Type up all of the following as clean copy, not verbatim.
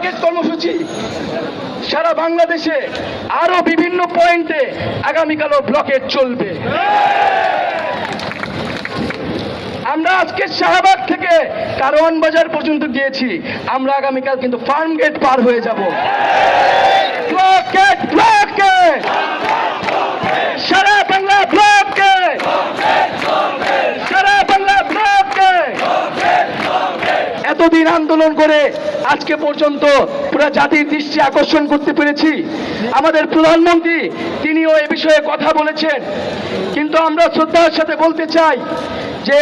Blockade কর্মসূচি সারা বাংলাদেশে আরো বিভিন্ন পয়েন্টে আগামীকালও ব্লকেট চলবে। আমরা আজকে শাহবাগ থেকে কারওয়ান বাজার পর্যন্ত গিয়েছি, আমরা আগামীকাল কিন্তু ফার্ম গেট পার হয়ে যাব। ব্লকেট ব্লকেট সারা বাংলা ব্লকেট সারা বাংলা ব্লকেট। এতদিন আন্দোলন করে আজকে পর্যন্ত পুরো জাতির দৃষ্টি আকর্ষণ করতে পেরেছি। আমাদের প্রধানমন্ত্রী তিনিও এ বিষয়ে কথা বলেছেন, কিন্তু আমরা শ্রদ্ধার সাথে বলতে চাই যে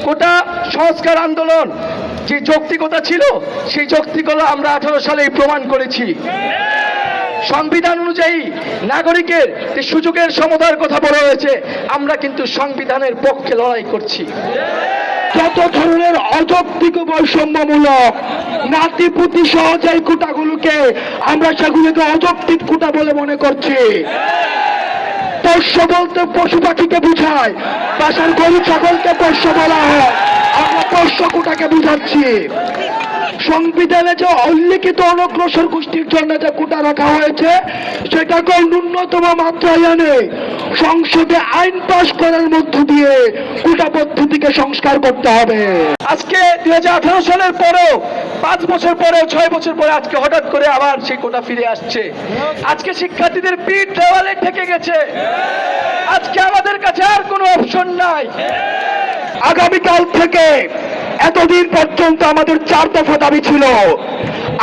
কোটা সংস্কার আন্দোলন যে যৌক্তিকতা ছিল, সেই যৌক্তিকতা আমরা 18 সালেই প্রমাণ করেছি। সংবিধান অনুযায়ী নাগরিকের যে সুযোগের সমতার কথা বলা হয়েছে, আমরা কিন্তু সংবিধানের পক্ষে লড়াই করছি। যত ধরনের অযৌক্তিক বৈষম্যমূলক নাতিপুতি সহজাই কোটাগুলোকে আমরা সেগুলোকে অযৌক্তিক কোটা বলে মনে করছি। পোষ্য বলতে পশু পাখিকে বুঝায়, বাসার গরু ছাগলকে পোষ্য বলা হয়, আমরা পোষ্য কোটাকে বুঝাচ্ছি। সংবিধানে যে উল্লিখিত অনগ্রসর গোষ্ঠীর জন্য যে কোটা রাখা হয়েছে, সেটাকে ন্যূনতম মাত্রায় এনে সংসদে আইন পাশ করার মধ্য দিয়ে কোটা পদ্ধতিকে সংস্কার করতে হবে। আজকে 2018 সালের পরেও 5 বছর পরেও 6 বছর পরে আজকে হঠাৎ করে আবার সেই কোটা ফিরে আসছে। আজকে শিক্ষার্থীদের পিঠ দেওয়ালে ঠেকে গেছে। আজকে আমাদের কাছে আর কোনো অপশন নাই। আগামীকাল থেকে এতদিন পর্যন্ত আমাদের 4 দফা দাবি ছিল,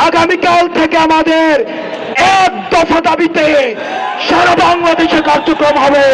আগামীকাল থেকে আমাদের 1 দফা দাবিতে সারা বাংলাদেশে কার্যক্রম হবে।